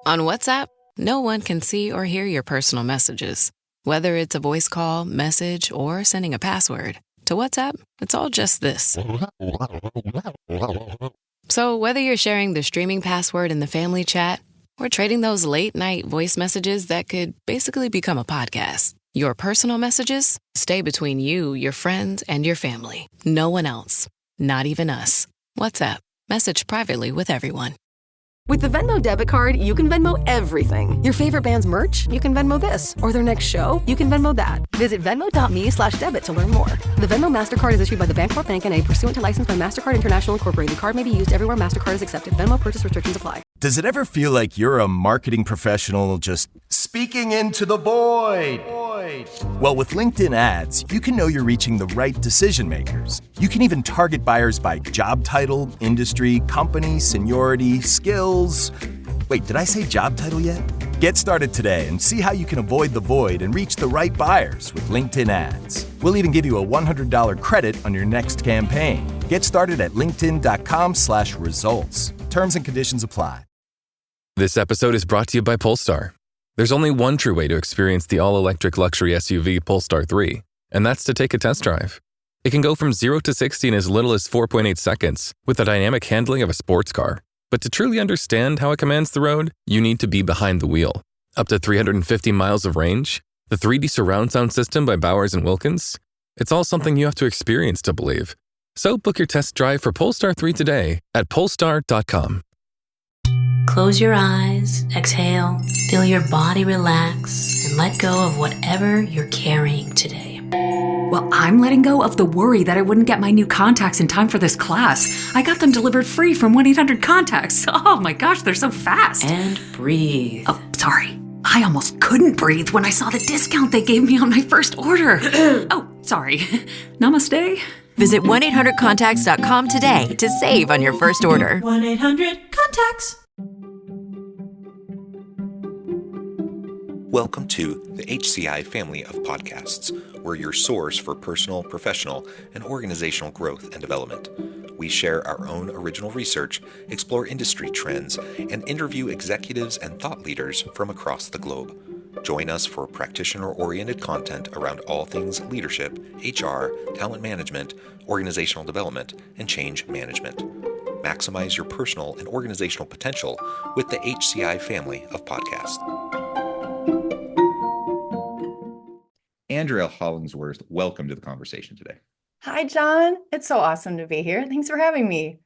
On WhatsApp, no one can see or hear your personal messages. Whether it's a voice call, message, or sending a password. To WhatsApp, it's all just this. So whether you're sharing the streaming password in the family chat or trading those late-night voice messages that could basically become a podcast, your personal messages stay between you, your friends, and your family. No one else. Not even us. WhatsApp. Message privately with everyone. With the Venmo debit card, you can Venmo everything. Your favorite band's merch? You can Venmo this. Or their next show? You can Venmo that. Visit Venmo.me/debit to learn more. The Venmo MasterCard is issued by the Bancorp Bank N.A. pursuant to license by MasterCard International Incorporated. Card may be used everywhere MasterCard is accepted. Venmo purchase restrictions apply. Does it ever feel like you're a marketing professional just speaking into the void? Well, with LinkedIn ads, you can know you're reaching the right decision makers. You can even target buyers by job title, industry, company, seniority, skills. Wait, did I say job title yet? Get started today and see how you can avoid the void and reach the right buyers with LinkedIn ads. We'll even give you a $100 credit on your next campaign. Get started at linkedin.com/results. Terms and conditions apply. This episode is brought to you by Polestar. There's only one true way to experience the all-electric luxury SUV Polestar 3, and that's to take a test drive. It can go from 0 to 60 in as little as 4.8 seconds with the dynamic handling of a sports car. But to truly understand how it commands the road, you need to be behind the wheel. Up to 350 miles of range, the 3D surround sound system by Bowers & Wilkins. It's all something you have to experience to believe. So book your test drive for Polestar 3 today at polestar.com. Close your eyes, exhale, feel your body relax, and let go of whatever you're carrying today. Well, I'm letting go of the worry that I wouldn't get my new contacts in time for this class. I got them delivered free from 1-800-CONTACTS. Oh my gosh, they're so fast. And breathe. Oh, sorry. I almost couldn't breathe when I saw the discount they gave me on my first order. Oh, sorry. Namaste. Visit 1-800-CONTACTS.com today to save on your first order. 1-800-CONTACTS. Welcome to the HCI family of podcasts. We're your source for personal, professional, and organizational growth and development. We share our own original research, explore industry trends, and interview executives and thought leaders from across the globe. Join us for practitioner-oriented content around all things leadership, HR, talent management, organizational development, and change management. Maximize your personal and organizational potential with the HCI family of podcasts. Andrea Hollingsworth, welcome to the conversation today. Hi, John. It's so awesome to be here. Thanks for having me.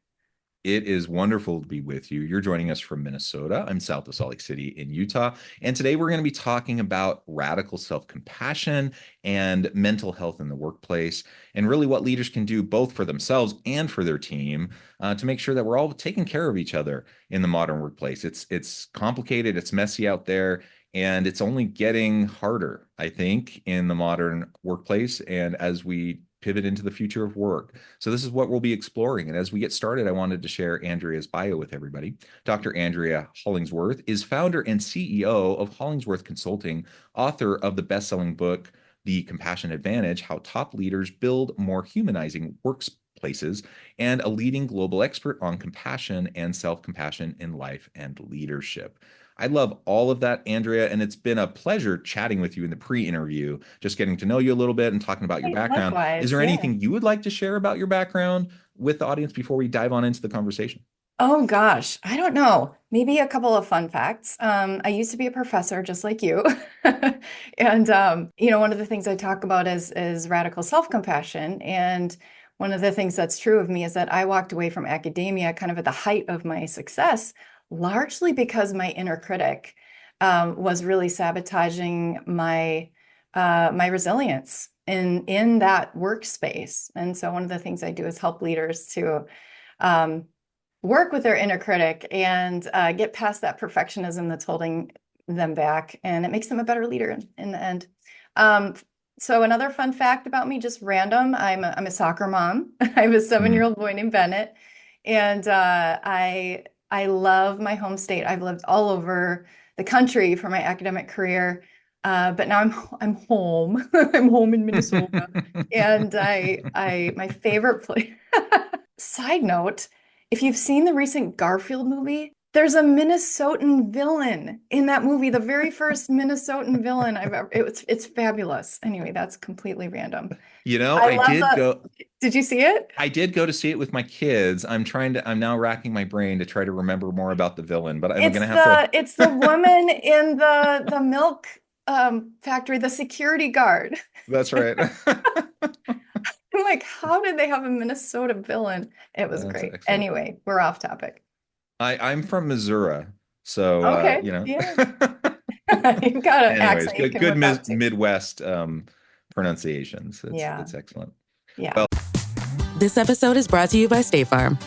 It is wonderful to be with you. You're joining us from Minnesota. I'm south of Salt Lake City in Utah. And today we're going to be talking about radical self-compassion and mental health in the workplace, and really what leaders can do both for themselves and for their team to make sure that we're all taking care of each other in the modern workplace. It's complicated, it's messy out there, and it's only getting harder, I think, in the modern workplace and as we pivot into the future of work. So this is what we'll be exploring. And as we get started, I wanted to share Andrea's bio with everybody. Dr. Andrea Hollingsworth is founder and CEO of Hollingsworth Consulting, author of the best-selling book, The Compassion Advantage: How Top Leaders Build More Humanizing Workplaces, and a leading global expert on compassion and self-compassion in life and leadership. I love all of that, Andrea, and it's been a pleasure chatting with you in the pre-interview, just getting to know you a little bit and talking about your background. Likewise, is there anything you would like to share about your background with the audience before we dive on into the conversation? Oh gosh, I don't know. Maybe a couple of fun facts. I used to be a professor just like you. And one of the things I talk about is radical self-compassion. And one of the things that's true of me is that I walked away from academia kind of at the height of my success, largely because my inner critic was really sabotaging my resilience in that workspace. And so one of the things I do is help leaders to work with their inner critic and get past that perfectionism that's holding them back, and it makes them a better leader in the end. So another fun fact about me, just random, I'm a soccer mom. I have a 7-year-old boy named Bennett, and I love my home state. I've lived all over the country for my academic career, but now I'm home. I'm home in Minnesota, and my favorite place. Side note: if you've seen the recent Garfield movie, There's a Minnesotan villain in that movie, the very first Minnesotan villain I've ever. It's fabulous. Anyway, that's completely random. I love the. Did you see it? I did go to see it with my kids. I'm now racking my brain to try to remember more about the villain, but I'm gonna have to. It's the woman in the milk factory, the security guard. That's right. I'm like, how did they have a Minnesota villain? It was great. Excellent. Anyway, we're off topic. I'm from Missouri, so Okay, you know. yeah. You've got an Anyways, accent you can good whip out too. Midwest pronunciations. It's excellent. Yeah. Well, This episode is brought to you by State Farm.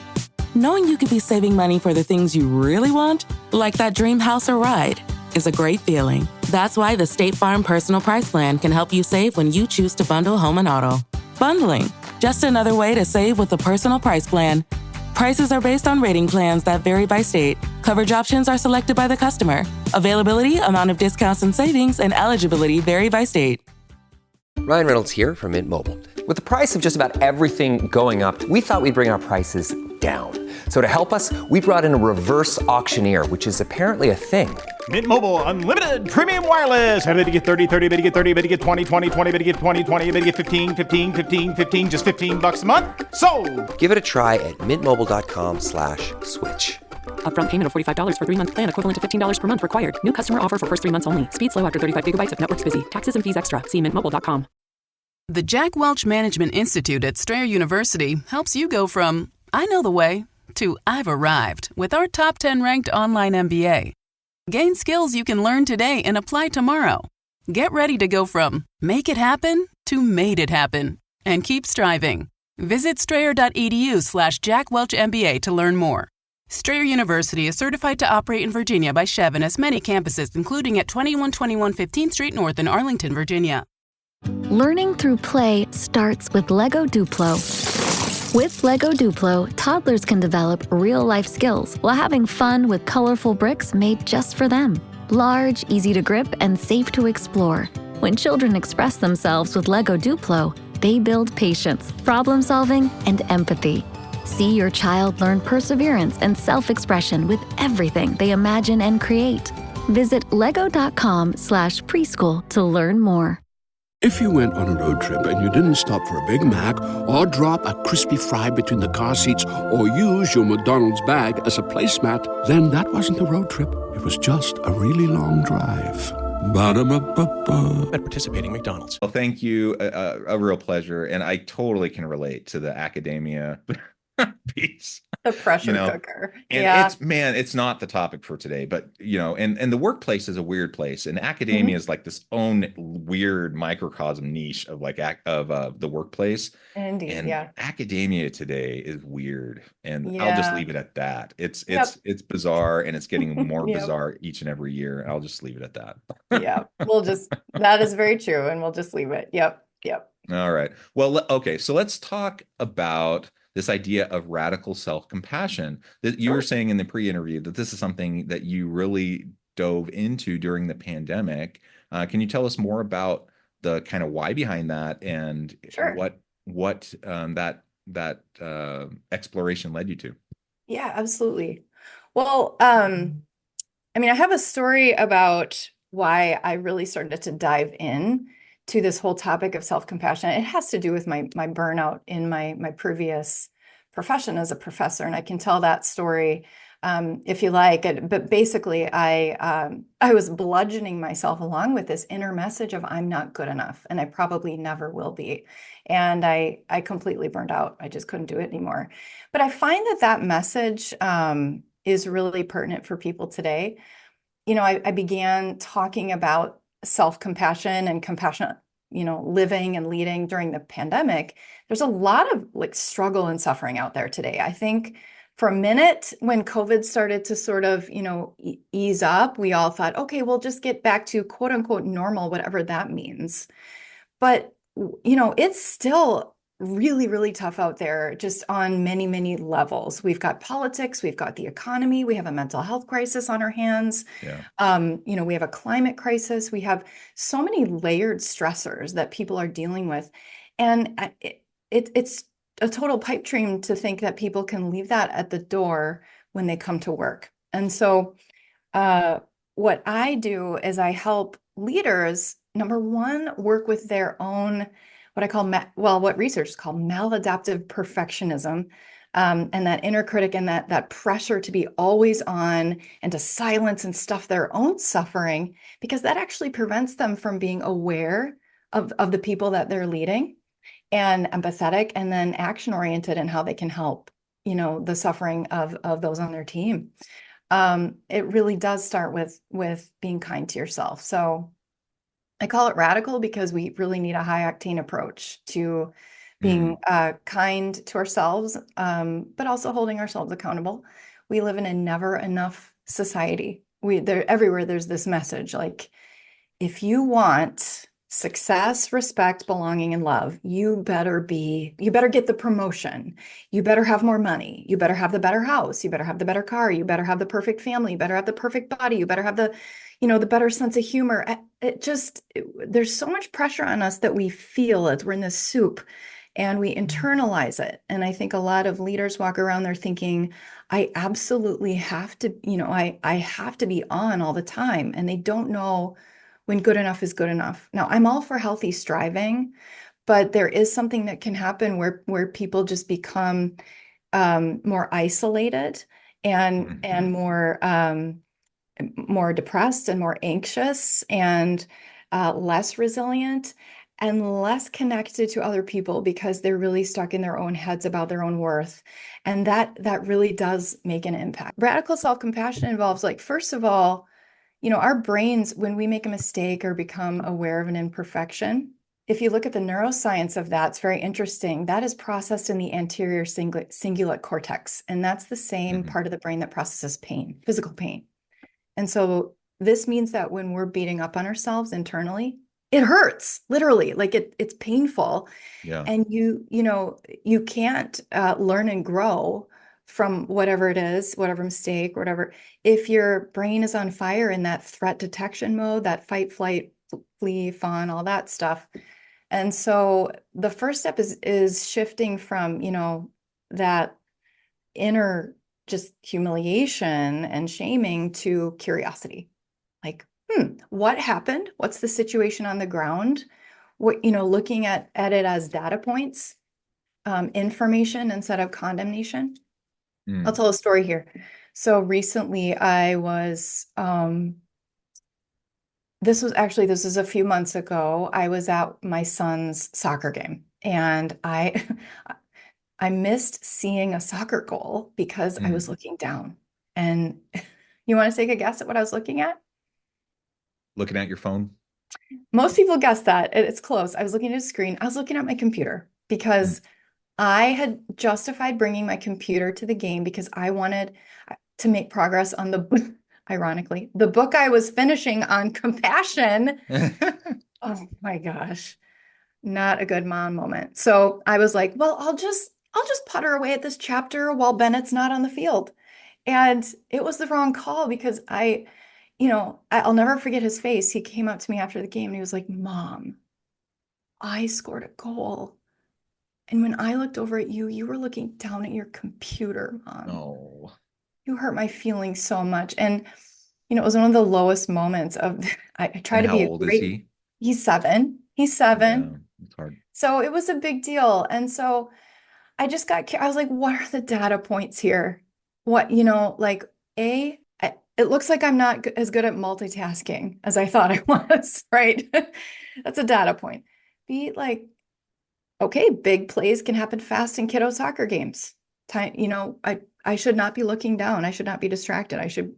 Knowing you could be saving money for the things you really want, like that dream house or ride, is a great feeling. That's why the State Farm Personal Price Plan can help you save when you choose to bundle home and auto. Bundling, just another way to save with the Personal Price Plan. Prices are based on rating plans that vary by state. Coverage options are selected by the customer. Availability, amount of discounts and savings, and eligibility vary by state. Ryan Reynolds here from Mint Mobile. With the price of just about everything going up, we thought we'd bring our prices down. So to help us, we brought in a reverse auctioneer, which is apparently a thing. Mint Mobile Unlimited Premium Wireless. How to get 30, 30, bit to get 30, bit to get 20, 20, 20, bit to get 20, 20, bit to get 15, 15, 15, 15, just $15 a month? Sold! Give it a try at mintmobile.com/switch. Upfront payment of $45 for 3-month plan equivalent to $15 per month required. New customer offer for first 3 months only. Speed slow after 35 gigabytes if network's busy. Taxes and fees extra. See mintmobile.com. The Jack Welch Management Institute at Strayer University helps you go from, I know the way, to I've arrived with our top 10 ranked online MBA. Gain skills you can learn today and apply tomorrow. Get ready to go from make it happen to made it happen and keep striving. Visit strayer.edu/Jack Welch MBA to learn more. Strayer University is certified to operate in Virginia by Chev and has many campuses, including at 2121 15th Street North in Arlington, Virginia. Learning through play starts with Lego Duplo. With Lego Duplo, toddlers can develop real-life skills while having fun with colorful bricks made just for them. Large, easy to grip, and safe to explore. When children express themselves with Lego Duplo, they build patience, problem-solving, and empathy. See your child learn perseverance and self-expression with everything they imagine and create. Visit lego.com/preschool to learn more. If you went on a road trip and you didn't stop for a Big Mac or drop a crispy fry between the car seats or use your McDonald's bag as a placemat, then that wasn't a road trip. It was just a really long drive. Ba-da-ba-ba-ba. At participating McDonald's. Well, thank you. A real pleasure. And I totally can relate to the academia piece. The pressure cooker. And it's not the topic for today, but and the workplace is a weird place, and academia is like this own weird microcosm niche of the workplace. Indeed, and academia today is weird, and I'll just leave it at that. It's bizarre, and it's getting more bizarre each and every year. I'll just leave it at that. Yeah, that is very true, and we'll just leave it. Yep. All right. Well, okay. So let's talk about this idea of radical self-compassion that you were saying in the pre-interview, that this is something that you really dove into during the pandemic. Can you tell us more about the kind of why behind that and what that exploration led you to? Yeah, absolutely. Well, I have a story about why I really started to dive in to this whole topic of self-compassion. It has to do with my burnout in my previous profession as a professor, and I can tell that story if you like. But basically, I was bludgeoning myself along with this inner message of I'm not good enough, and I probably never will be. And I completely burned out. I just couldn't do it anymore. But I find that message is really pertinent for people today. I began talking about self-compassion and compassionate, living and leading during the pandemic. There's a lot of struggle and suffering out there today. I think for a minute when COVID started to sort of, ease up, we all thought, okay, we'll just get back to quote unquote normal, whatever that means. But, it's still really, really tough out there just on many, many levels. We've got politics, we've got the economy, we have a mental health crisis on our hands. Yeah. We have a climate crisis. We have so many layered stressors that people are dealing with. And it's a total pipe dream to think that people can leave that at the door when they come to work. And so what I do is I help leaders, number one, work with their own, what I call, what research called maladaptive perfectionism, and that inner critic and that pressure to be always on and to silence and stuff their own suffering, because that actually prevents them from being aware of the people that they're leading and empathetic and then action oriented in how they can help, the suffering of those on their team. It really does start with being kind to yourself. So I call it radical because we really need a high octane approach to being kind to ourselves, but also holding ourselves accountable. We live in a never enough society. Everywhere there's this message, like, if you want success, respect, belonging, and love, you better get the promotion. You better have more money. You better have the better house. You better have the better car. You better have the perfect family. You better have the perfect body. You better have the better sense of humor. There's so much pressure on us that we feel it. We're in this soup and we internalize it. And I think a lot of leaders walk around there thinking, I absolutely have to, I have to be on all the time. And they don't know when good enough is good enough. Now, I'm all for healthy striving, but there is something that can happen where people just become more isolated and more depressed and more anxious and less resilient and less connected to other people because they're really stuck in their own heads about their own worth. And that really does make an impact. Radical self-compassion involves, like, first of all, our brains, when we make a mistake or become aware of an imperfection, if you look at the neuroscience of that, it's very interesting. That is processed in the anterior cingulate cortex. And that's the same part of the brain that processes pain, physical pain. And so this means that when we're beating up on ourselves internally, it hurts, literally, like it's painful. Yeah. And you can't learn and grow from whatever it is, whatever mistake, whatever, if your brain is on fire in that threat detection mode, that fight, flight, flee, fawn, all that stuff. And so the first step is shifting from, that inner just humiliation and shaming to curiosity. Like, what happened? What's the situation on the ground? Looking at it as data points, information instead of condemnation. I'll tell a story here. So recently I was, this was a few months ago. I was at my son's soccer game and I missed seeing a soccer goal because I was looking down. And you want to take a guess at what I was looking at? Looking at your phone? Most people guess that. It's close. I was looking at a screen. I was looking at my computer because I had justified bringing my computer to the game because I wanted to make progress on ironically, the book I was finishing on compassion. Oh my gosh, not a good mom moment. So I was like, well, I'll just putter away at this chapter while Bennett's not on the field. And it was the wrong call because I'll never forget his face. He came up to me after the game and he was like, Mom, I scored a goal. And when I looked over at you, you were looking down at your computer, Mom. Oh. You hurt my feelings so much. And, it was one of the lowest moments of, I try to be how old is he? He's 7. He's 7. Yeah, it's hard. So it was a big deal. And so I just I was like, what are the data points here? What, it looks like I'm not as good at multitasking as I thought I was, right? That's a data point. B, like, okay, big plays can happen fast in kiddo soccer games. I should not be looking down. I should not be distracted. I should,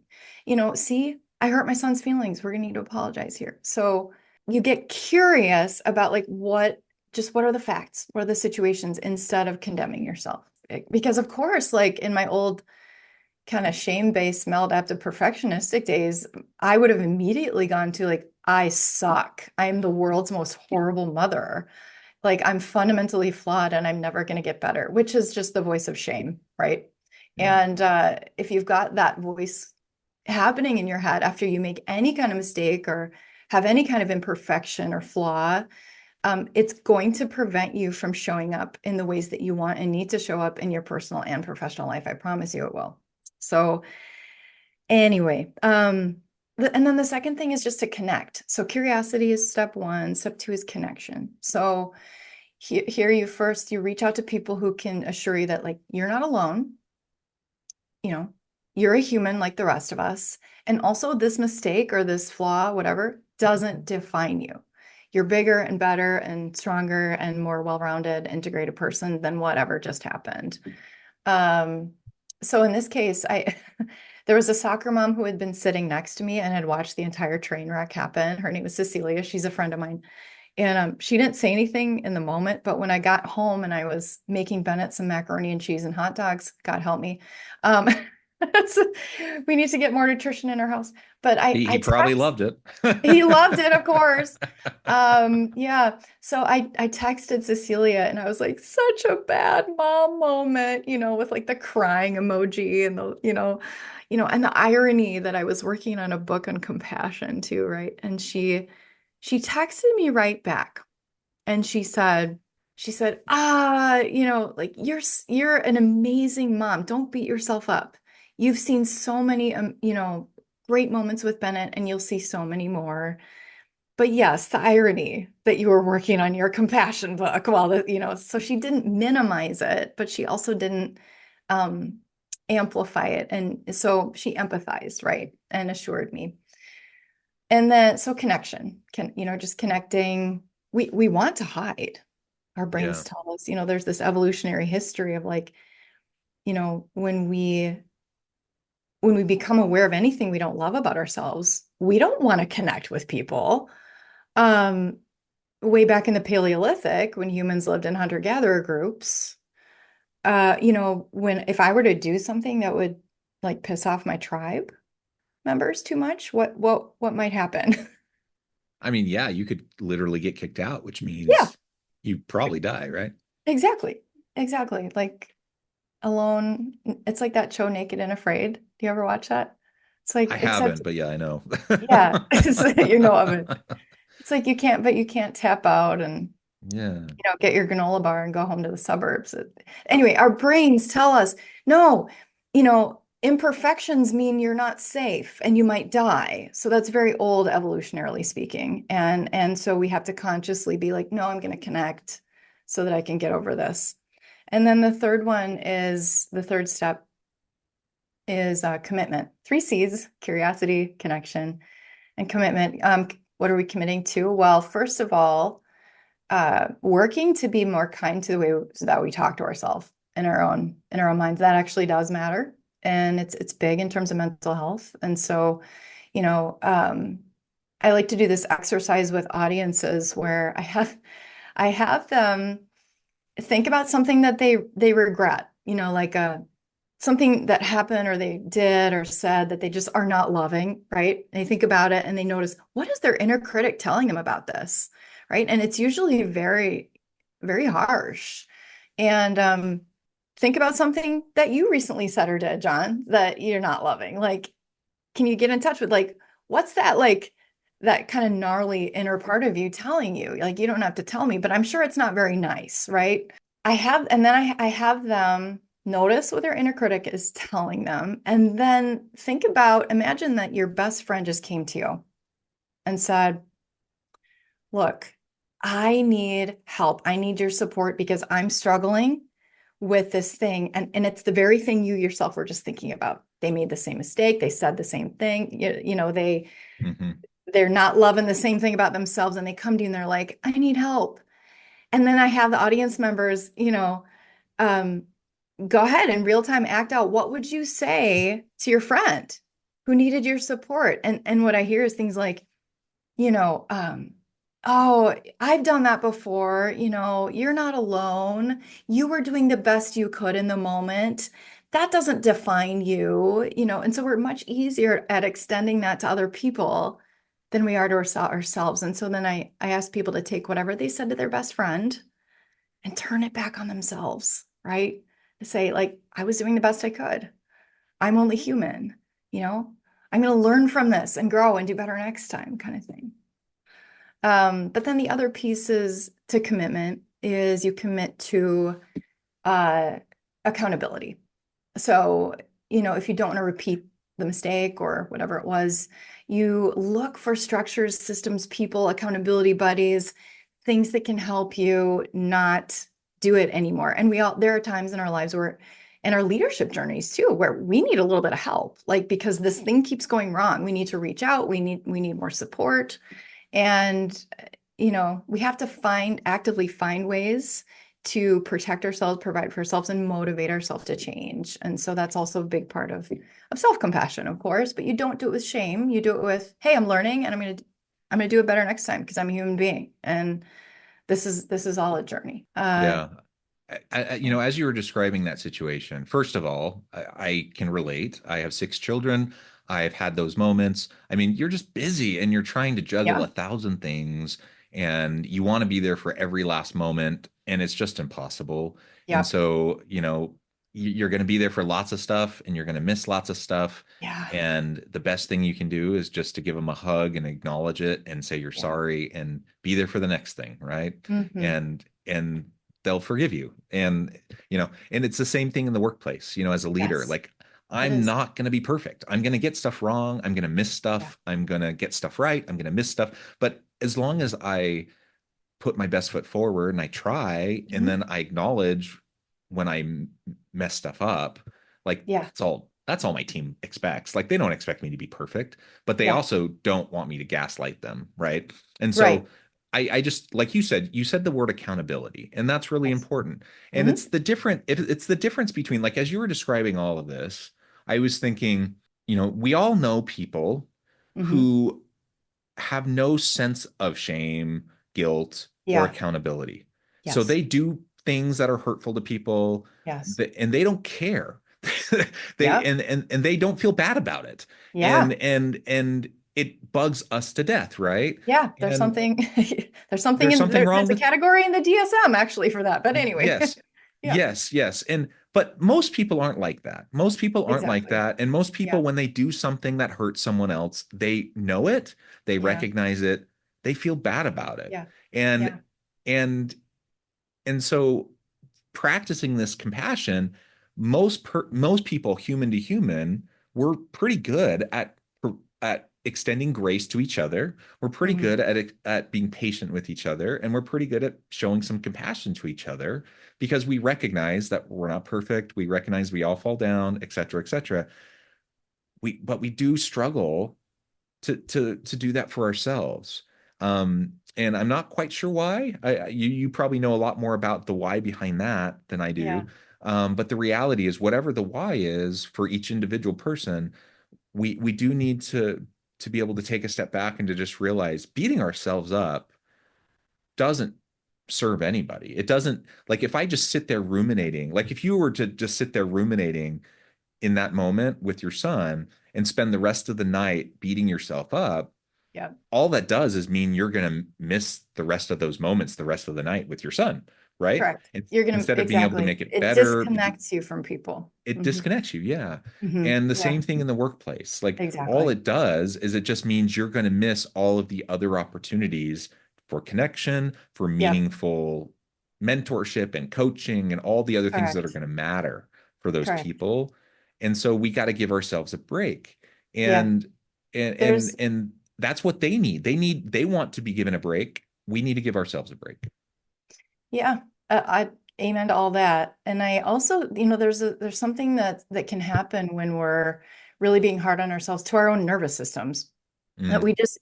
see, I hurt my son's feelings. We're going to need to apologize here. So you get curious about what are the facts? What are the situations instead of condemning yourself? Because of course, like in my old kind of shame-based maladaptive perfectionistic days, I would have immediately gone to I suck. I'm the world's most horrible mother. I'm fundamentally flawed and I'm never going to get better, which is just the voice of shame, right? Yeah. And if you've got that voice happening in your head after you make any kind of mistake or have any kind of imperfection or flaw, it's going to prevent you from showing up in the ways that you want and need to show up in your personal and professional life. I promise you it will. So Anyway, and then the second thing is just to connect. So curiosity is step one. Step two is connection. So here you reach out to people who can assure you that like you're not alone. You know, you're a human like the rest of us. And also this mistake or this flaw, whatever, doesn't define you. You're bigger and better and stronger and more well-rounded, integrated person than whatever just happened. So in this case, there was a soccer mom who had been sitting next to me and had watched the entire train wreck happen. Her name was Cecilia. She's a friend of mine. And she didn't say anything in the moment, but when I got home and I was making Bennett some macaroni and cheese and hot dogs, God help me. We need to get more nutrition in our house. But He probably loved it. He loved it, of course. Yeah. So I texted Cecilia and I was like, such a bad mom moment, with like the crying emoji and and the irony that I was working on a book on compassion too, right? And she texted me right back and she said, like you're an amazing mom. Don't beat yourself up. You've seen so many, great moments with Bennett and you'll see so many more. But yes, the irony that you were working on your compassion book so she didn't minimize it, but she also didn't amplify it. And so she empathized, right? And assured me. And then, so connection, just connecting. We want to hide. Our brains tell us, there's this evolutionary history of like, when we become aware of anything we don't love about ourselves, we don't want to connect with people. Way back in the Paleolithic, when humans lived in hunter-gatherer groups, if I were to do something that would like piss off my tribe members too much, what might happen? I mean, yeah, you could literally get kicked out, which means you probably die, right? Exactly. Like Alone. It's like that show Naked and Afraid. Do you ever watch that? It's like, I haven't, but yeah, I know. Yeah, you know of it. It's like you can't tap out and get your granola bar and go home to the suburbs. Anyway, our brains tell us, no, imperfections mean you're not safe and you might die. So that's very old evolutionarily speaking. And so we have to consciously be like, no, I'm going to connect so that I can get over this. And then the third step is commitment. 3 C's: curiosity, connection, and commitment. What are we committing to? Well, first of all, working to be more kind to the way that we talk to ourselves in our own minds. That actually does matter. And it's big in terms of mental health. And so, I like to do this exercise with audiences where I have them think about something that they regret, like something that happened or they did or said that they just are not loving, right? They think about it and they notice, what is their inner critic telling them about this, right? And it's usually very, very harsh. And think about something that you recently said or did, John, that you're not loving. Like, can you get in touch with like, what's that like, that kind of gnarly inner part of you telling you? Like, you don't have to tell me, but I'm sure it's not very nice, right? I have them notice what their inner critic is telling them. And then imagine that your best friend just came to you and said, look, I need help. I need your support because I'm struggling with this thing. And it's the very thing you yourself were just thinking about. They made the same mistake. They said the same thing. They're not loving the same thing about themselves. And they come to you and they're like, I need help. And then I have the audience members, go ahead and real time act out. What would you say to your friend who needed your support? And what I hear is things like, oh, I've done that before. You're not alone. You were doing the best you could in the moment. That doesn't define you, and so we're much easier at extending that to other people than we are to ourselves. And so then I ask people to take whatever they said to their best friend and turn it back on themselves, right? To say, like, I was doing the best I could. I'm only human, I'm going to learn from this and grow and do better next time, kind of thing. But then the other pieces to commitment is you commit to accountability. So, if you don't want to repeat the mistake or whatever it was, you look for structures, systems, people, accountability buddies, things that can help you not do it anymore. And there are times in our lives where, in our leadership journeys too, where we need a little bit of help, like, because this thing keeps going wrong. We need to reach out. We need more support. And, we have to actively find ways to protect ourselves, provide for ourselves, and motivate ourselves to change. And so that's also a big part of self-compassion, of course, but you don't do it with shame. You do it with, hey, I'm learning and I'm going to do it better next time because I'm a human being. And this is all a journey. Yeah. As you were describing that situation, first of all, I can relate. I have 6 children. I've had those moments. I mean, you're just busy and you're trying to juggle 1,000 things and you want to be there for every last moment and it's just impossible. Yeah. And so, you're going to be there for lots of stuff and you're going to miss lots of stuff. Yeah. And the best thing you can do is just to give them a hug and acknowledge it and say you're sorry and be there for the next thing, right? Mm-hmm. And they'll forgive you. And it's the same thing in the workplace, as a leader. Yes, like I'm not going to be perfect. I'm going to get stuff wrong. I'm going to miss stuff. I'm going to get stuff right. I'm going to miss stuff. But as long as I put my best foot forward and I try, and then I acknowledge when I mess stuff up, like that's all my team expects. Like they don't expect me to be perfect, but they also don't want me to gaslight them. Right. And so I just, like you said the word accountability, and that's really important. And it's the difference between, like, as you were describing all of this, I was thinking, we all know people who have no sense of shame, guilt, or accountability. So they do things that are hurtful to people, and they don't care. and they don't feel bad about it. And it bugs us to death, right? Yeah, there's something there's wrong there's with a category in the DSM actually for that. But anyway. Yes. But most people aren't like that. Most people aren't like that. And most people, when they do something that hurts someone else, they know it, they recognize it, they feel bad about it. And so practicing this compassion, most people, human to human, we're pretty good at extending grace to each other. We're pretty good at being patient with each other, and we're pretty good at showing some compassion to each other because we recognize that we're not perfect. We recognize we all fall down, et cetera, et cetera. But we do struggle to do that for ourselves. And I'm not quite sure why. You probably know a lot more about the why behind that than I do. But the reality is, whatever the why is for each individual person, we do need to be able to take a step back and to just realize beating ourselves up doesn't serve anybody. It doesn't, like, if I just sit there ruminating, like if you were to just sit there ruminating in that moment with your son and spend the rest of the night beating yourself up, all that does is mean you're going to miss the rest of those moments, the rest of the night with your son, right? Correct. You're going to, instead of being able to make it it better, disconnects you from people. it disconnects you. And the same thing in the workplace. Like all it does is it just means you're going to miss all of the other opportunities for connection, for meaningful mentorship and coaching and all the other things that are going to matter for those people. And so we got to give ourselves a break. And that's what they need. They want to be given a break. We need to give ourselves a break. Yeah, I amen to all that. And I also, there's something that can happen when we're really being hard on ourselves, to our own nervous systems. That we just,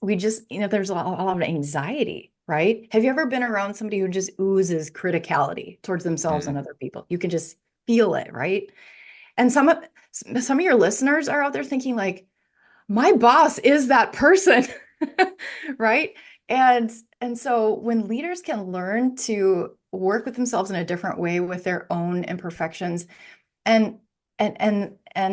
there's a lot of anxiety, right? Have you ever been around somebody who just oozes criticality towards themselves and other people? You can just feel it, right? And some of your listeners are out there thinking like, my boss is that person, right? And so when leaders can learn to work with themselves in a different way with their own imperfections and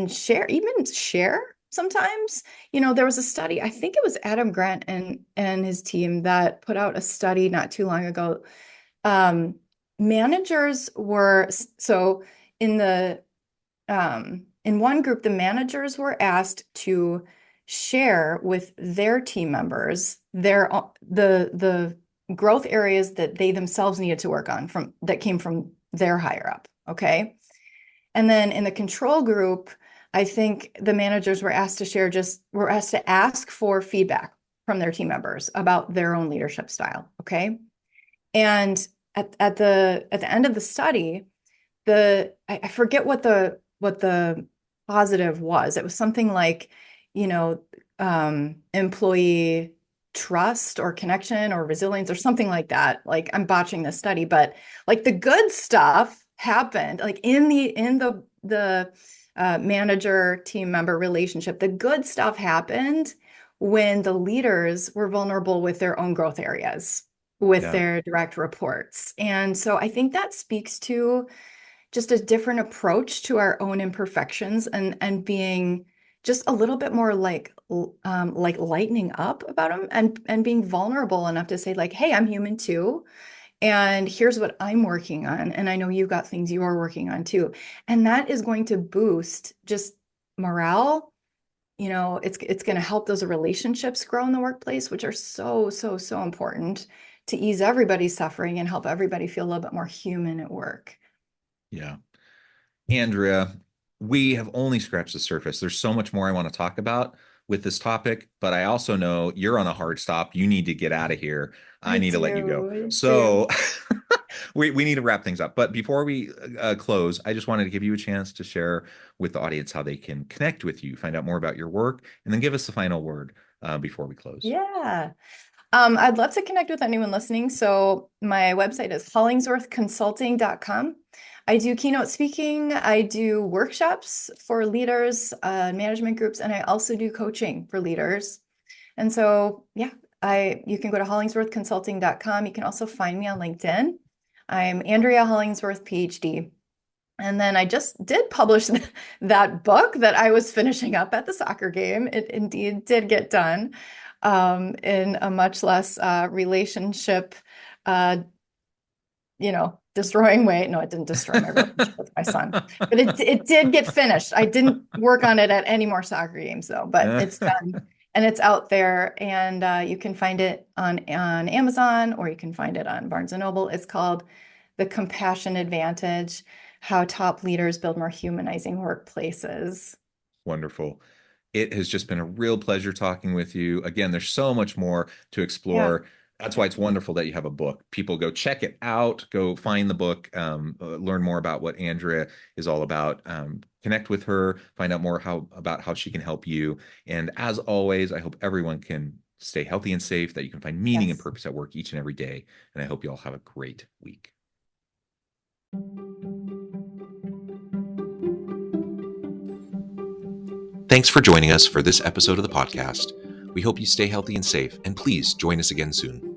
share sometimes, there was a study, I think it was Adam Grant and his team that put out a study not too long ago. Managers were, so in one group, the managers were asked to share with their team members the growth areas that they themselves needed to work on that came from their higher up. Okay. And then in the control group, I think the managers were asked to ask for feedback from their team members about their own leadership style. Okay. And at the end of the study, I forget what the positive was. It was something like, employee trust or connection or resilience or something like that. Like, I'm botching this study, but like the good stuff happened, like in the manager team member relationship, the good stuff happened when the leaders were vulnerable with their own growth areas, with their direct reports. And so I think that speaks to just a different approach to our own imperfections, and being just a little bit more like lightening up about them, and being vulnerable enough to say like, hey, I'm human too. And here's what I'm working on. And I know you've got things you are working on too. And that is going to boost just morale. It's going to help those relationships grow in the workplace, which are so, so, so important to ease everybody's suffering and help everybody feel a little bit more human at work. Yeah. Andrea, we have only scratched the surface. There's so much more I want to talk about with this topic, but I also know you're on a hard stop. You need to get out of here. I need to let you go. So we need to wrap things up. But before we close, I just wanted to give you a chance to share with the audience how they can connect with you, find out more about your work, and then give us the final word before we close. Yeah. I'd love to connect with anyone listening. So my website is hollingsworthconsulting.com. I do keynote speaking. I do workshops for leaders, management groups, and I also do coaching for leaders. And so, you can go to hollingsworthconsulting.com. You can also find me on LinkedIn. I'm Andrea Hollingsworth, PhD. And then I just did publish that book that I was finishing up at the soccer game. It indeed did get done in a much less relationship, destroying way. No, it didn't destroy my relationship with my son, but it did get finished. I didn't work on it at any more soccer games though, but it's done and it's out there, and you can find it on Amazon, or you can find it on Barnes & Noble. It's called The Compassion Advantage: How Top Leaders Build More Humanizing Workplaces. Wonderful. It has just been a real pleasure talking with you. Again, there's so much more to explore. Yeah. That's why it's wonderful that you have a book. People go check it out, go find the book, learn more about what Andrea is all about, connect with her, find out more about how she can help you. And as always, I hope everyone can stay healthy and safe, that you can find meaning and purpose at work each and every day. And I hope you all have a great week. Thanks for joining us for this episode of the podcast. We hope you stay healthy and safe, and please join us again soon.